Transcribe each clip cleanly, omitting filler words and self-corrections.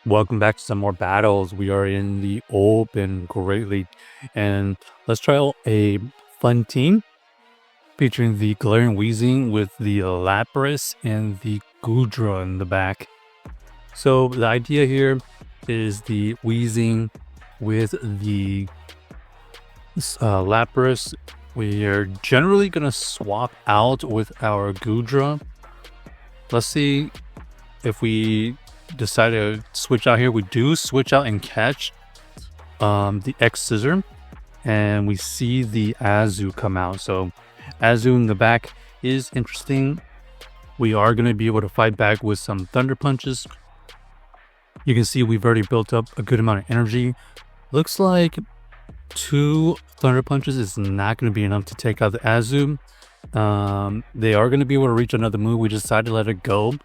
Welcome back to some more battles. We are in the open greatly, and let's try out a fun team featuring the Galarian Weezing with the Lapras and the Goodra in the back. So the idea here is the Weezing with the Lapras. We are generally going to swap out with our Goodra. Let's see if we decide to switch out here. We do switch out and catch the X Scissor, and we see the Azu come out. So Azu in the back is interesting. We are going to be able to fight back with some Thunder Punches. You can see we've already built up a good amount of energy. Looks like 2 Thunder Punches is not going to be enough to take out the Azu. They are going to be able to reach another move. We decided to let it go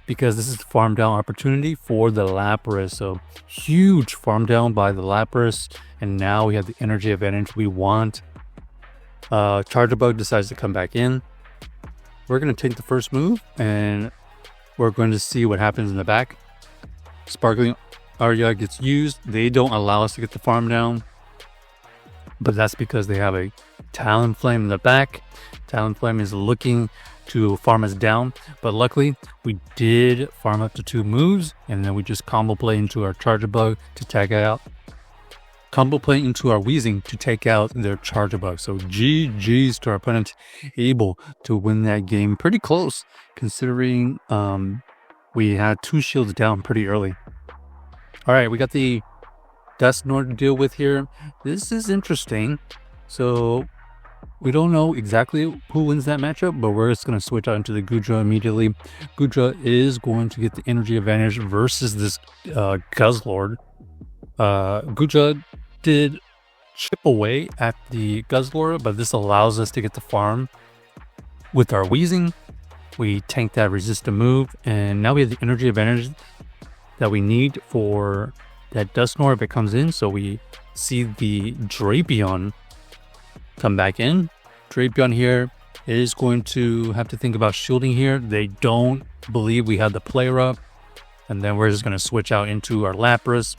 because this is the farm down opportunity for the Lapras. So huge farm down by the Lapras, and now we have the energy advantage we want. Charger Bug decides to come back in. We're going to take the first move, and we're going to see what happens in the back. Sparkling Aria gets used. They don't allow us to get the farm down, but that's because they have a Talonflame in the back. Talonflame is looking to farm us down, but luckily we did farm up to 2 moves, and then we just combo play into our Charger Bug to take out. Combo play into our Weezing to take out their Charger Bug. So GG's to our opponent, able to win that game pretty close, considering we had 2 shields down pretty early. All right, we got the Dusknoir to deal with here. This is interesting. So we don't know exactly who wins that matchup, but we're just going to switch out into the Goodra immediately. Goodra is going to get the energy advantage versus this Guzzlord. Goodra did chip away at the Guzzlord, but this allows us to get the farm with our Weezing. We tank that resistant move, and now we have the energy advantage that we need for that Dusknoir if it comes in. So we see the Drapion come back in. Drapion here is going to have to think about shielding here. They don't believe we have the player up, and then we're just going to switch out into our Lapras.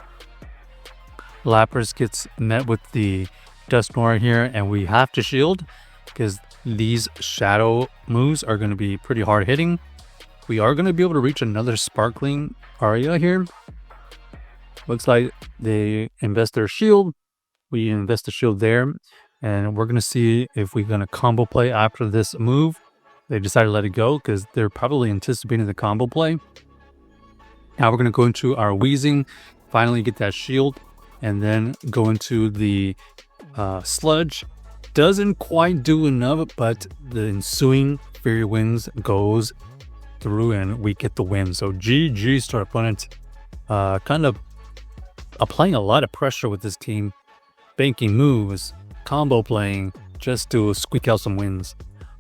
Lapras gets met with the Dusknoir here, and we have to shield because these shadow moves are going to be pretty hard hitting. We are going to be able to reach another Sparkling Aria here. Looks like they invest their shield. We invest the shield there, and we're going to see if we're going to combo play after this move. They decided to let it go because they're probably anticipating the combo play. Now we're going to go into our Weezing, finally get that shield, and then go into the Sludge. Doesn't quite do enough, but the ensuing Fairy Winds goes through and we get the win. So GG's to our opponent. Kind of applying a lot of pressure with this team, banking moves, combo playing just to squeak out some wins.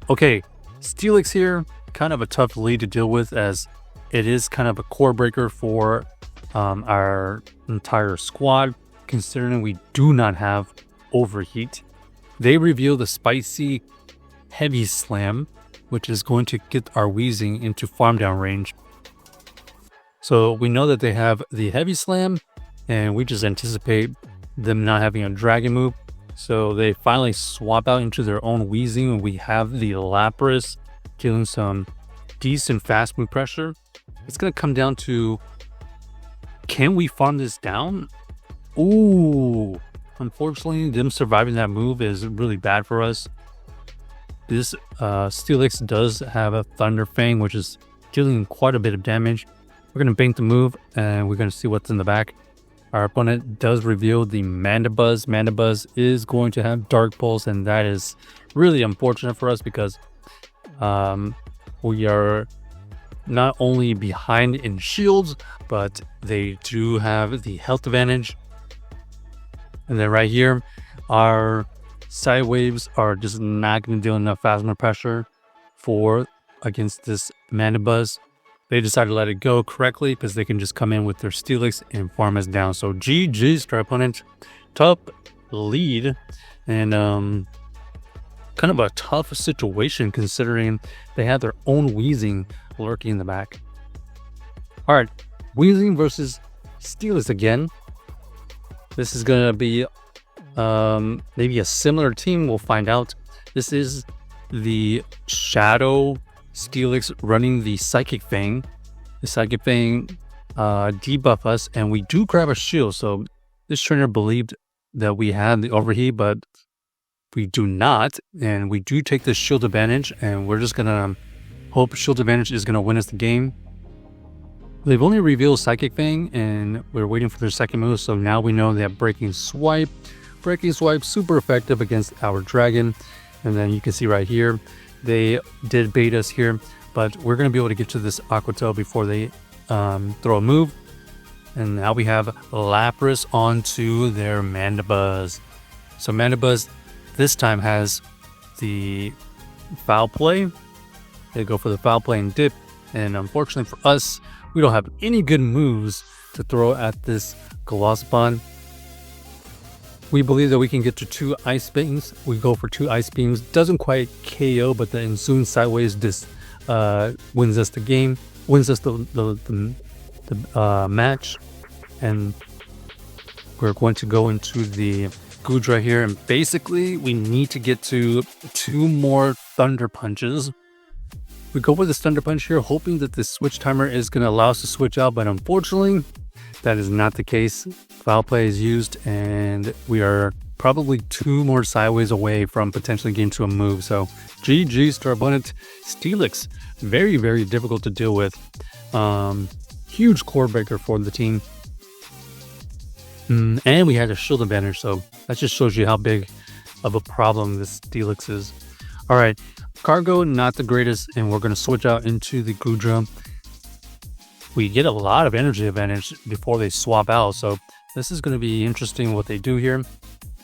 Okay, Steelix here, kind of a tough lead to deal with as it is kind of a core breaker for our entire squad, considering we do not have Overheat. They reveal the spicy Heavy Slam, which is going to get our Weezing into farm down range. So we know that they have the Heavy Slam, and we just anticipate them not having a Dragon move. So they finally swap out into their own Weezing, and we have the Lapras dealing some decent fast move pressure. It's going to come down to, can we farm this down? Ooh, unfortunately, them surviving that move is really bad for us. This Steelix does have a Thunder Fang, which is dealing quite a bit of damage. We're going to bank the move, and we're going to see what's in the back. Our opponent does reveal the Mandibuzz. Mandibuzz is going to have Dark Pulse, and that is really unfortunate for us because we are not only behind in shields, but they do have the health advantage. And then right here, our side waves are just not going to deal enough phasma pressure against this Mandibuzz. They decided to let it go correctly because they can just come in with their Steelix and farm us down. So GG's to our opponent. Top lead, and kind of a tough situation considering they have their own Weezing lurking in the back. All right, Weezing versus Steelix again. This is gonna be maybe a similar team. We'll find out. This is the Shadow Steelix running the Psychic Fang. The Psychic Fang debuff us, and we do grab a shield. So this trainer believed that we had the overheat, but we do not, and we do take the shield advantage, and we're just gonna hope shield advantage is gonna win us the game. They've only revealed Psychic Fang, and we're waiting for their second move, so now we know that Breaking Swipe super effective against our dragon. And then you can see right here, they did bait us here, but we're gonna be able to get to this Aqua Tail before they throw a move. And now we have Lapras onto their Mandibuzz. So Mandibuzz this time has the Foul Play. They go for the Foul Play and dip. And unfortunately for us, we don't have any good moves to throw at this Galosbon. We believe that we can get to 2 Ice Beams. We go for 2 Ice Beams. Doesn't quite KO, but the Inzoom Sideways wins us the game. Wins us the match. And we're going to go into the Goodra here, and basically we need to get to 2 more Thunder Punches. We go with this Thunder Punch here, hoping that the switch timer is going to allow us to switch out, but unfortunately that is not the case. Foul Play is used, and we are probably 2 more Sideways away from potentially getting to a move. So GG to our opponent Steelix. Very, very difficult to deal with. Huge core breaker for the team. And we had a shield advantage, so that just shows you how big of a problem this Steelix is. All right, Cargo, not the greatest, and we're going to switch out into the Goodra. We get a lot of energy advantage before they swap out, so this is going to be interesting what they do here.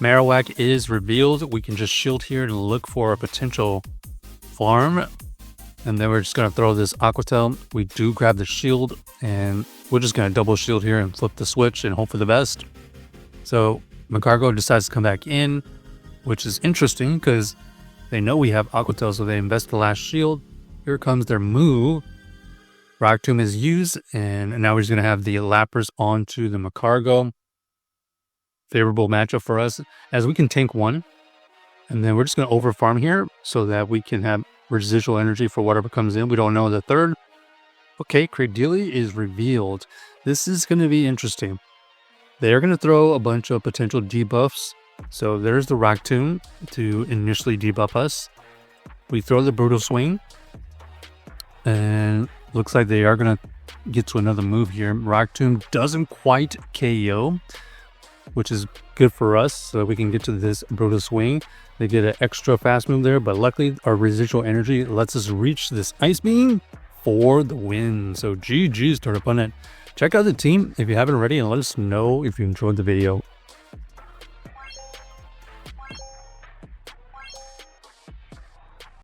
Marowak is revealed. We can just shield here and look for a potential farm. And then we're just going to throw this Aqua Tail. We do grab the shield, and we're just going to double shield here and flip the switch and hope for the best. So Magcargo decides to come back in, which is interesting because they know we have Aqua Tail, so they invest the last shield. Here comes their move. Rock Tomb is used, and now we're just going to have the Lapras onto the Magcargo. Favorable matchup for us, as we can tank 1. And then we're just going to overfarm here so that we can have residual energy for whatever comes in. We don't know the third. Okay, Cradily is revealed. This is going to be interesting. They're going to throw a bunch of potential debuffs. So there's the Rock Tomb to initially debuff us. We throw the Brutal Swing. And looks like they are going to get to another move here. Rock Tomb doesn't quite KO, which is good for us so we can get to this Brutal Swing. They get an extra fast move there, but luckily our residual energy lets us reach this Ice Beam for the win. So GG's to our opponent. Check out the team if you haven't already, and let us know if you enjoyed the video.